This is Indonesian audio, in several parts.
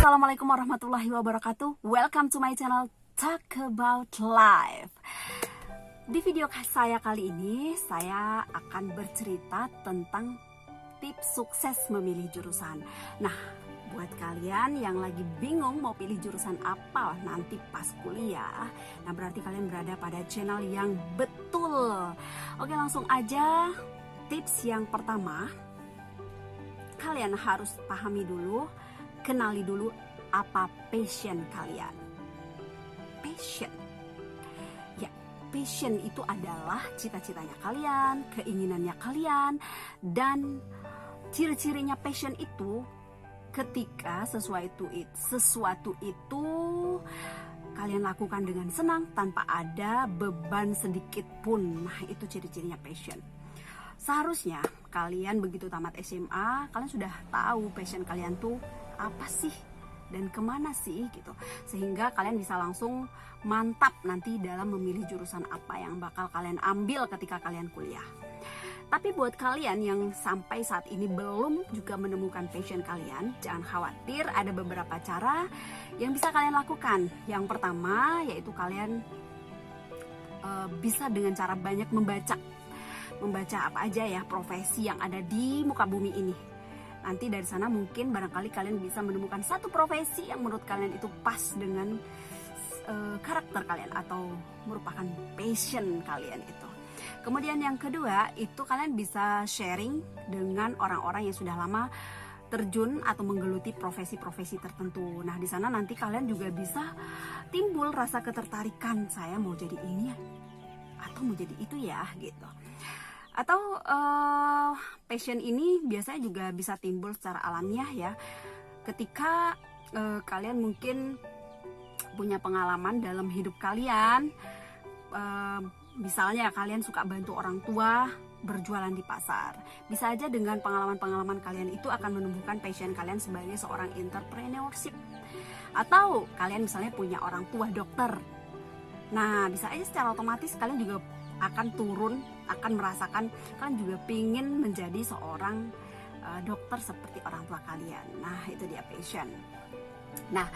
Assalamualaikum warahmatullahi wabarakatuh. Welcome to my channel Talk About Life. Di video saya kali ini, saya akan bercerita tentang tips sukses memilih jurusan. Nah, buat kalian yang lagi bingung mau pilih jurusan apa nanti pas kuliah, nah berarti kalian berada pada channel yang betul. Oke, langsung aja. Tips yang pertama, kalian harus pahami dulu, kenali dulu apa passion kalian. Passion. Ya, passion itu adalah cita-citanya kalian, keinginannya kalian, dan ciri-cirinya passion itu ketika sesuatu itu kalian lakukan dengan senang tanpa ada beban sedikit pun. Nah, itu ciri-cirinya passion. Seharusnya kalian begitu tamat SMA, kalian sudah tahu passion kalian tuh apa sih dan kemana sih gitu, sehingga kalian bisa langsung mantap nanti dalam memilih jurusan apa yang bakal kalian ambil ketika kalian kuliah. Tapi buat kalian yang sampai saat ini belum juga menemukan passion kalian, jangan khawatir, ada beberapa cara yang bisa kalian lakukan. Yang pertama yaitu kalian bisa dengan cara banyak membaca apa aja ya profesi yang ada di muka bumi ini. Nanti dari sana mungkin barangkali kalian bisa menemukan satu profesi yang menurut kalian itu pas dengan karakter kalian atau merupakan passion kalian itu. Kemudian yang kedua itu kalian bisa sharing dengan orang-orang yang sudah lama terjun atau menggeluti profesi-profesi tertentu. Nah, di sana nanti kalian juga bisa timbul rasa ketertarikan, saya mau jadi ini ya atau mau jadi itu ya gitu. Atau passion ini biasanya juga bisa timbul secara alamiah ya, ketika kalian mungkin punya pengalaman dalam hidup kalian, misalnya kalian suka bantu orang tua berjualan di pasar. Bisa aja dengan pengalaman-pengalaman kalian itu akan menumbuhkan passion kalian sebagai seorang entrepreneurship. Atau kalian misalnya punya orang tua dokter, nah bisa aja secara otomatis kalian juga akan merasakan kalian juga pengen menjadi seorang dokter seperti orang tua kalian. Nah, itu dia passion. Nah,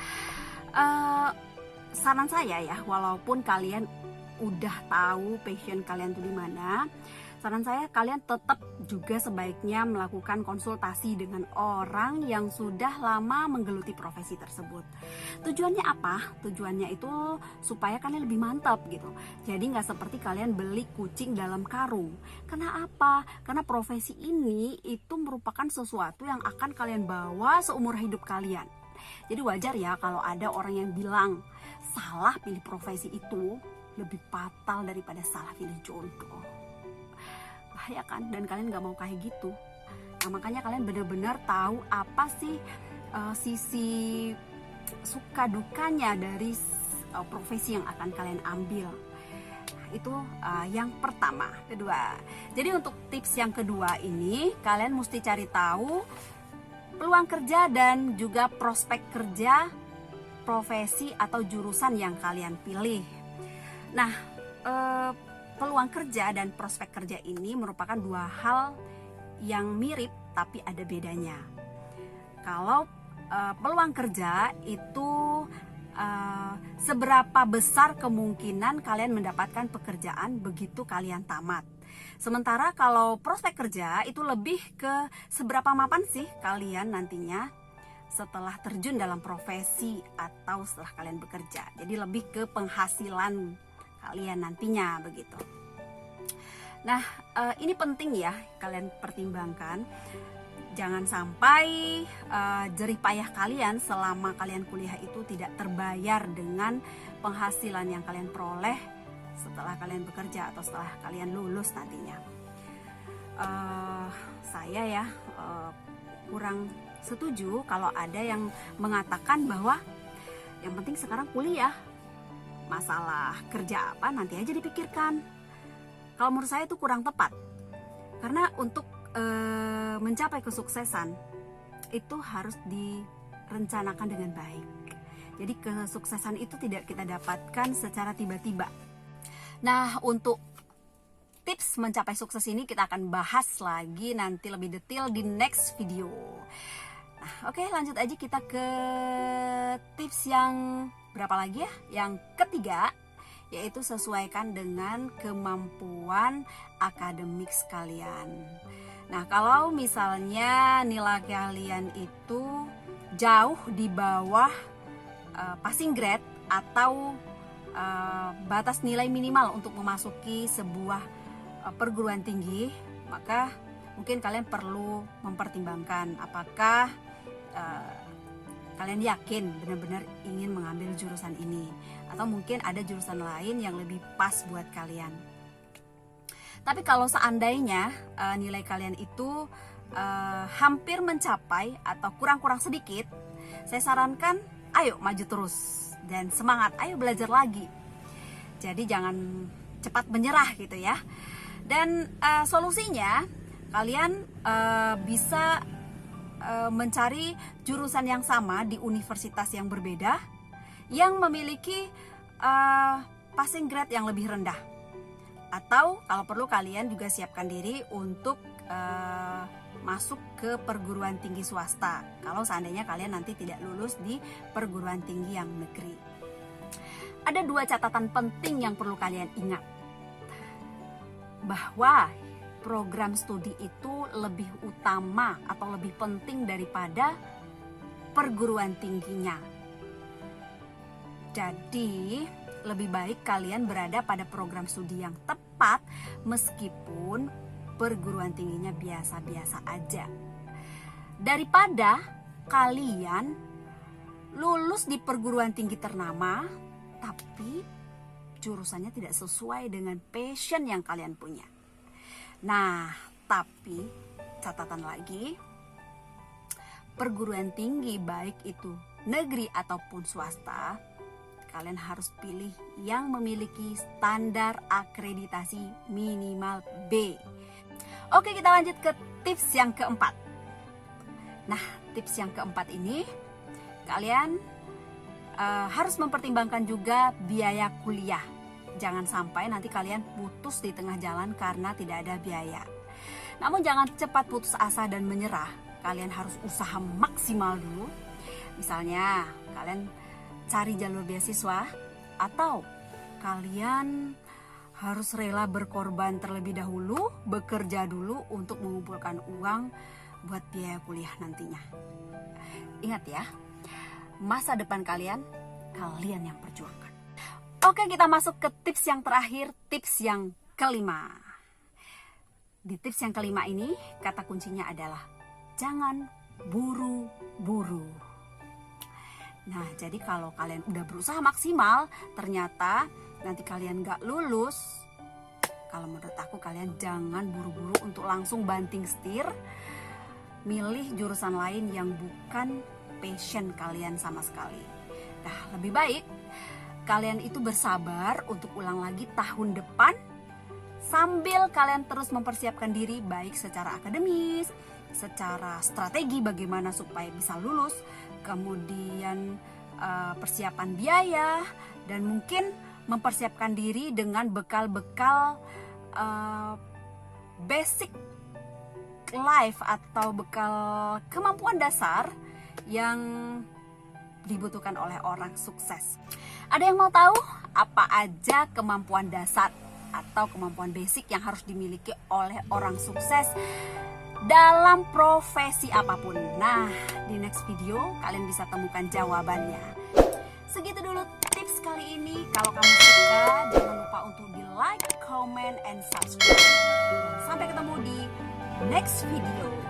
saran saya ya, walaupun kalian udah tahu passion kalian tuh di mana, saran saya kalian tetap juga sebaiknya melakukan konsultasi dengan orang yang sudah lama menggeluti profesi tersebut. Tujuannya apa? Tujuannya itu supaya kalian lebih mantap gitu. Jadi nggak seperti kalian beli kucing dalam karung. Karena apa? Karena profesi ini itu merupakan sesuatu yang akan kalian bawa seumur hidup kalian. Jadi wajar ya kalau ada orang yang bilang salah pilih profesi itu lebih fatal daripada salah pilih jodoh. Bahaya kan, dan kalian gak mau kayak gitu. Nah, makanya kalian benar-benar tahu apa sih sisi suka dukanya dari profesi yang akan kalian ambil. Nah, itu yang pertama. Kedua, jadi untuk tips yang kedua ini, kalian mesti cari tahu peluang kerja dan juga prospek kerja profesi atau jurusan yang kalian pilih. Nah, peluang kerja dan prospek kerja ini merupakan dua hal yang mirip tapi ada bedanya. Kalau peluang kerja itu seberapa besar kemungkinan kalian mendapatkan pekerjaan begitu kalian tamat. Sementara kalau prospek kerja itu lebih ke seberapa mapan sih kalian nantinya setelah terjun dalam profesi atau setelah kalian bekerja. Jadi lebih ke penghasilan kalian nantinya begitu. Nah, ini penting ya kalian pertimbangkan. Jangan sampai jerih payah kalian selama kalian kuliah itu tidak terbayar dengan penghasilan yang kalian peroleh setelah kalian bekerja atau setelah kalian lulus nantinya. Saya ya kurang setuju kalau ada yang mengatakan bahwa yang penting sekarang kuliah, masalah kerja apa nanti aja dipikirkan. Kalau menurut saya itu kurang tepat, karena untuk mencapai kesuksesan itu harus direncanakan dengan baik. Jadi kesuksesan itu tidak kita dapatkan secara tiba-tiba. Nah, untuk tips mencapai sukses ini kita akan bahas lagi nanti lebih detail di next video. Oke, lanjut aja kita ke tips yang berapa lagi ya? Yang ketiga, yaitu sesuaikan dengan kemampuan akademik kalian. Nah, kalau misalnya nilai kalian itu jauh di bawah passing grade atau batas nilai minimal untuk memasuki sebuah perguruan tinggi, maka mungkin kalian perlu mempertimbangkan apakah kalian yakin benar-benar ingin mengambil jurusan ini, atau mungkin ada jurusan lain yang lebih pas buat kalian. Tapi kalau seandainya nilai kalian itu hampir mencapai atau kurang-kurang sedikit, saya sarankan ayo maju terus dan semangat, ayo belajar lagi. Jadi jangan cepat menyerah gitu ya. Dan solusinya kalian bisa mencari jurusan yang sama di universitas yang berbeda yang memiliki passing grade yang lebih rendah. Atau kalau perlu kalian juga siapkan diri untuk masuk ke perguruan tinggi swasta kalau seandainya kalian nanti tidak lulus di perguruan tinggi yang negeri. Ada 2 catatan penting yang perlu kalian ingat, bahwa program studi itu lebih utama atau lebih penting daripada perguruan tingginya. Jadi lebih baik kalian berada pada program studi yang tepat meskipun perguruan tingginya biasa-biasa aja, daripada kalian lulus di perguruan tinggi ternama tapi jurusannya tidak sesuai dengan passion yang kalian punya. Nah, tapi catatan lagi, perguruan tinggi baik itu negeri ataupun swasta, kalian harus pilih yang memiliki standar akreditasi minimal B. Oke, kita lanjut ke tips yang keempat. Nah, tips yang keempat ini kalian harus mempertimbangkan juga biaya kuliah. Jangan sampai nanti kalian putus di tengah jalan karena tidak ada biaya. Namun jangan cepat putus asa dan menyerah. Kalian harus usaha maksimal dulu. Misalnya kalian cari jalur beasiswa, atau kalian harus rela berkorban terlebih dahulu, bekerja dulu untuk mengumpulkan uang buat biaya kuliah nantinya. Ingat ya, masa depan kalian yang perjuangkan. Oke, kita masuk ke tips yang terakhir, tips yang kelima. Di tips yang kelima ini, kata kuncinya adalah jangan buru-buru. Nah, jadi kalau kalian udah berusaha maksimal, ternyata nanti kalian gak lulus, kalau menurut aku kalian jangan buru-buru untuk langsung banting setir, milih jurusan lain yang bukan passion kalian sama sekali. Nah, lebih baik kalian itu bersabar untuk ulang lagi tahun depan, sambil kalian terus mempersiapkan diri baik secara akademis, secara strategi bagaimana supaya bisa lulus, kemudian persiapan biaya, dan mungkin mempersiapkan diri dengan bekal-bekal basic life atau bekal kemampuan dasar yang dibutuhkan oleh orang sukses. Ada yang mau tahu apa aja kemampuan dasar atau kemampuan basic yang harus dimiliki oleh orang sukses dalam profesi apapun? Nah, di next video kalian bisa temukan jawabannya. Segitu dulu tips kali ini. Kalau kamu suka, jangan lupa untuk di like, comment, and subscribe. Sampai ketemu di next video.